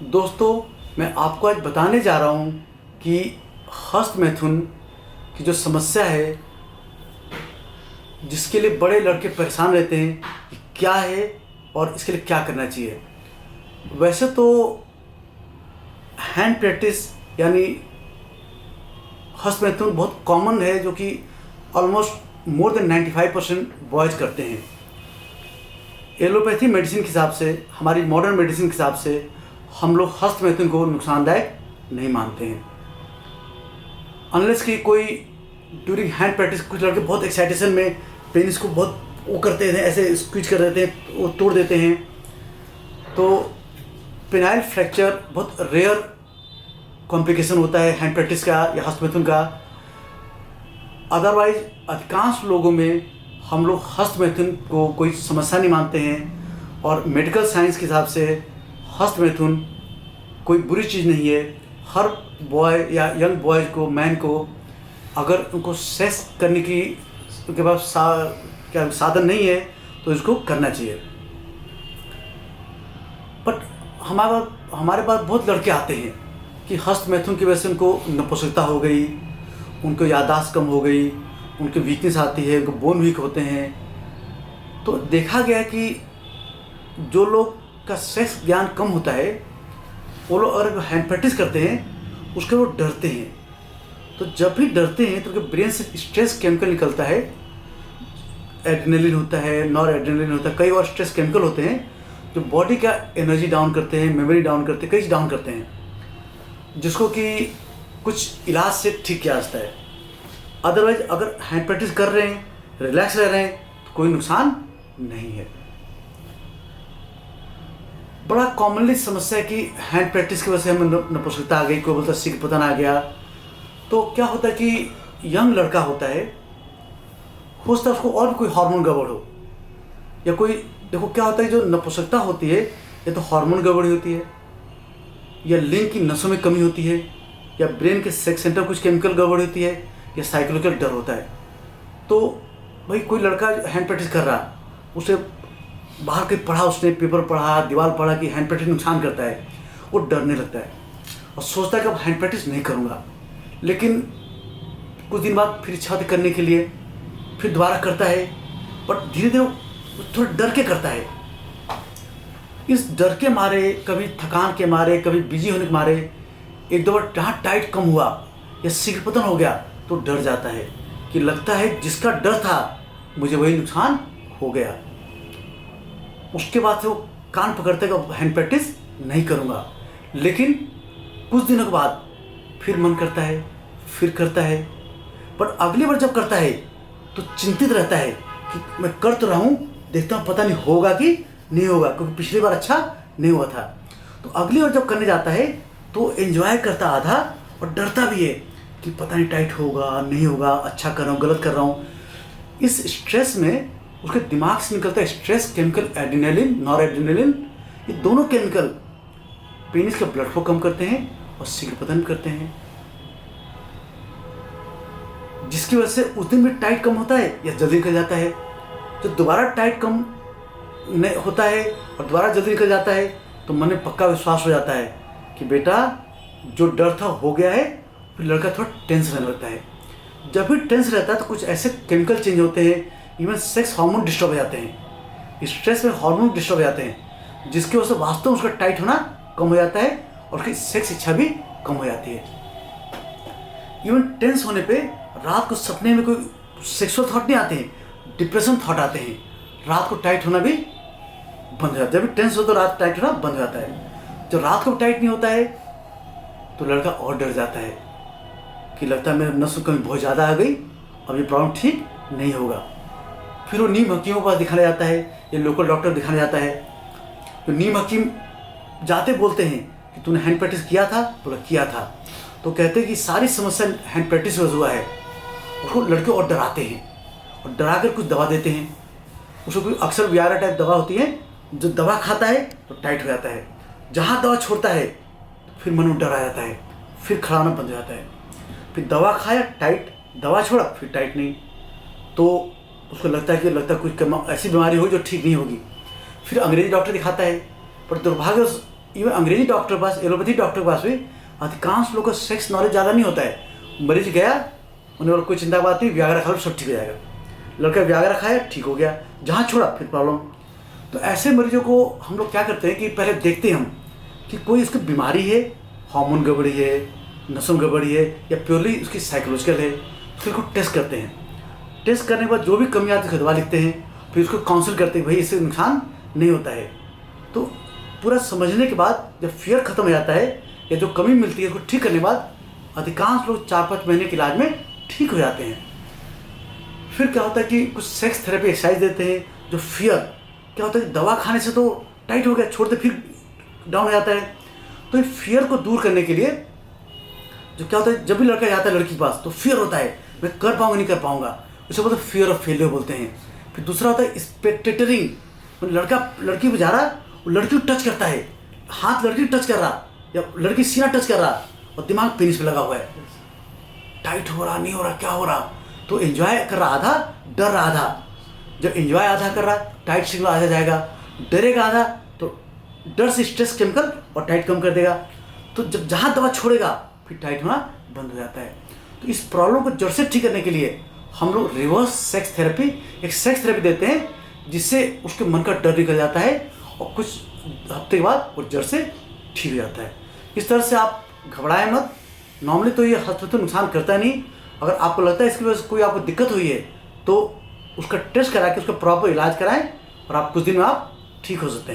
दोस्तों, मैं आपको आज बताने जा रहा हूँ कि हस्तमैथुन की जो समस्या है, जिसके लिए बड़े लड़के परेशान रहते हैं, ये क्या है और इसके लिए क्या करना चाहिए। वैसे तो हैंड प्रैक्टिस यानी हस्तमैथुन बहुत कॉमन है, जो कि ऑलमोस्ट मोर देन 95% बॉयज़ करते हैं। एलोपैथी मेडिसिन के हिसाब से, हमारी मॉडर्न मेडिसिन के हिसाब से हम लोग हस्तमैथुन को नुकसानदायक नहीं मानते हैं, अनलेस कि कोई ड्यूरिंग हैंड प्रैक्टिस कुछ लड़के बहुत एक्साइटेशन में पेनिस को बहुत वो करते हैं, ऐसे स्क्वीज कर देते हैं, वो तोड़ देते हैं। तो पेनाइल फ्रैक्चर बहुत रेयर कॉम्प्लिकेशन होता है हैंड प्रैक्टिस का या हस्तमैथुन का। अदरवाइज अधिकांश लोगों में हम लोग हस्तमैथुन को कोई समस्या नहीं मानते हैं, और मेडिकल साइंस के हिसाब से हस्तमैथुन कोई बुरी चीज़ नहीं है। हर बॉय या यंग बॉयज़ को, मैन को, अगर उनको सेक्स करने की उनके पास साधन नहीं है तो इसको करना चाहिए। बट हमारे पास बहुत लड़के आते हैं कि हस्तमैथुन की वजह से उनको नपुंसकता हो गई, उनको याददाश्त कम हो गई, उनकी वीकनेस आती है, उनको बोन वीक होते हैं। तो देखा गया कि जो लोग का सेक्स ज्ञान कम होता है, वो लोग अगर हैंड प्रैक्टिस करते हैं उसके वो डरते हैं। तो जब भी डरते हैं तो उनके ब्रेन से स्ट्रेस केमिकल निकलता है, एड्रेनलिन होता है, नॉर एड्रेनलिन होता है, कई और स्ट्रेस केमिकल होते हैं जो बॉडी का एनर्जी डाउन करते हैं, मेमोरी डाउन करते हैं, कई चीज़ डाउन करते हैं, जिसको कि कुछ इलाज से ठीक किया जाता है। अदरवाइज अगर हैंड प्रैक्टिस कर रहे हैं, रिलैक्स रह रहे हैं, तो कोई नुकसान नहीं है। बड़ा कॉमनली समस्या है कि हैंड प्रैक्टिस की वजह से हमें नपुंसकता आ गई, कोई बोलता शीघ्रपतन आ गया। तो क्या होता है कि यंग लड़का होता है, हो सकता है उसको और भी कोई हार्मोन गड़बड़ हो, या कोई, देखो क्या होता है, जो नपुंसकता होती है या तो हार्मोन गड़बड़ी होती है, या लिंग की नसों में कमी होती है, या ब्रेन के सेक्स सेंटर कुछ केमिकल गड़बड़ होती है, या साइकोलॉजिकल डर होता है। तो भाई कोई लड़का हैंड प्रैक्टिस कर रहा, उसे बाहर कहीं पढ़ा, उसने पेपर पढ़ा, दीवार पढ़ा कि हैंड प्रैक्टिस नुकसान करता है, वो डरने लगता है और सोचता है कि अब हैंड प्रैक्टिस नहीं करूँगा। लेकिन कुछ दिन बाद फिर इच्छा होती करने के लिए, फिर दोबारा करता है, बट धीरे धीरे वो थोड़ा डर के करता है। इस डर के मारे, कभी थकान के मारे, कभी बिजी होने के मारे, एक दो बार जहाँ टाइट कम हुआ या शीघ्रपतन हो गया तो डर जाता है, कि लगता है जिसका डर था मुझे वही नुकसान हो गया। उसके बाद से वो कान पकड़ते कि हैंड प्रैक्टिस नहीं करूँगा। लेकिन कुछ दिनों के बाद फिर मन करता है, फिर करता है, पर अगली बार जब करता है तो चिंतित रहता है कि मैं कर तो रहा हूँ, देखता हूँ पता नहीं होगा कि नहीं होगा, क्योंकि पिछली बार अच्छा नहीं हुआ था। तो अगली बार जब करने जाता है तो एंजॉय करता आधा, और डरता भी है कि पता नहीं टाइट होगा नहीं होगा, अच्छा कर रहा हूँ गलत कर रहा हूँ। इस स्ट्रेस में उसके दिमाग से निकलता है stress chemical, adrenaline, nor adrenaline. ये दोनों केमिकल पेनिस का ब्लड फ्लो कम करते हैं और शीघ्रपतन करते हैं, जिसकी वजह से उस दिन भी टाइट कम होता है या जल्दी निकल जाता है। जो दोबारा टाइट कम नहीं होता है और दोबारा जल्दी निकल जाता है, तो मन में पक्का विश्वास हो जाता है कि बेटा जो डर था हो गया है। फिर लड़का थोड़ा टेंस रहने लगता है। जब भी टेंस रहता है तो कुछ ऐसे केमिकल चेंज होते हैं, इवन सेक्स हार्मोन डिस्टर्ब हो जाते हैं, स्ट्रेस में हार्मोन डिस्टर्ब हो जाते हैं, जिसकी वजह से वास्तव में उसका टाइट होना कम हो जाता है और उसकी सेक्स इच्छा भी कम हो जाती है। इवन टेंस होने पे रात को सपने में कोई सेक्सुअल थॉट नहीं आते हैं, डिप्रेशन थॉट आते हैं, रात को टाइट होना भी बंद हो जाता है। जब भी टेंस हो तो रात टाइट होना बंद हो जाता है। जब रात को टाइट नहीं होता है तो लड़का और डर जाता है कि लगता है मेरे नसों कमी बहुत ज़्यादा आ गई, अब ये प्रॉब्लम ठीक नहीं होगा। फिर वो नीम हकीमों के पास दिखाने जाता है या लोकल डॉक्टर दिखाने जाता है। तो नीम हकीम जाते बोलते हैं कि तूने हैंड प्रैक्टिस किया था? बोला किया था। तो कहते हैं कि सारी समस्या हैंड प्रैक्टिस से हुआ है। उसको लड़के और डराते हैं और डरा कर कुछ दवा देते हैं। उसको कोई अक्सर वियारा टाइप दवा होती है, जो दवा खाता है तो टाइट हो जाता है, जहाँ दवा छोड़ता है तो फिर मन में डर आ जाता है, फिर खड़ा होना बंद हो जाता है। फिर दवा खाया टाइट, दवा छोड़ा फिर टाइट नहीं, तो उसको लगता है कुछ ऐसी बीमारी होगी जो ठीक नहीं होगी। फिर अंग्रेजी डॉक्टर दिखाता है, पर दुर्भाग्य इवन अंग्रेजी डॉक्टर के पास, एलोपैथी डॉक्टर के पास भी अधिकांश लोगों को सेक्स नॉलेज ज़्यादा नहीं होता है। मरीज गया, उन्हें बोला कोई चिंता की बात नहीं, व्याग्रा खा लो सब ठीक हो जाएगा। लड़का व्याग्रा खाया, ठीक हो गया, जहाँ छोड़ा फिर प्रॉब्लम। तो ऐसे मरीजों को हम लोग क्या करते हैं कि पहले देखते हैं हम कि कोई उसकी बीमारी है, हार्मोन गड़बड़ी है, नसों गड़बड़ी है, या प्योरली उसकी साइकोलॉजिकल है। फिर उसको टेस्ट करते हैं। टेस्ट करने के बाद जो भी कमी आती है उसको दवा लिखते हैं, फिर उसको काउंसिल करते हैं भाई इससे नुकसान नहीं होता है। तो पूरा समझने के बाद जब फियर खत्म हो जाता है या जो कमी मिलती है उसको ठीक करने के बाद अधिकांश लोग 4-5 महीने के इलाज में ठीक हो जाते हैं। फिर क्या होता है कि कुछ सेक्स थेरेपी एक्सरसाइज देते हैं। जो फियर क्या होता है कि दवा खाने से तो टाइट हो गया, छोड़ते फिर डाउन हो जाता है। तो ये फियर को दूर करने के लिए जो क्या होता है, जब भी लड़का जाता है लड़की के पास तो फियर होता है, मैं कर पाऊंगा नहीं कर पाऊंगा, उसे बोलते फियर ऑफ फेलियर बोलते हैं। फिर दूसरा होता है स्पेक्टेटरिंग, लड़का लड़की पे जा रहा है, वो लड़की को टच करता है, हाथ लड़की टच कर रहा या लड़की सीना टच कर रहा और दिमाग पेनिस पे लगा हुआ है, टाइट हो रहा नहीं हो रहा क्या हो रहा। तो एंजॉय कर रहा आधा, डर रहा आधा। जब एंजॉय आधा कर रहा, टाइट सिग्नल आधा जाएगा, डरेगा आधा, तो डर से स्ट्रेस केमिकल और टाइट कम कर देगा। तो जब जहाँ दवा छोड़ेगा फिर टाइट होना बंद हो जाता है। तो इस प्रॉब्लम को जड़ से ठीक करने के लिए हम लोग रिवर्स सेक्स थेरेपी, एक सेक्स थेरेपी देते हैं जिससे उसके मन का डर निकल जाता है और कुछ हफ्ते के बाद वो जड़ से ठीक हो जाता है। इस तरह से आप घबराएं मत। नॉर्मली तो ये हस्पताल तो नुकसान करता नहीं। अगर आपको लगता है इसकी वजह से कोई आपको दिक्कत हुई है तो उसका टेस्ट करा के उसका प्रॉपर इलाज कराएं और आप कुछ दिन में आप ठीक हो सकते हैं।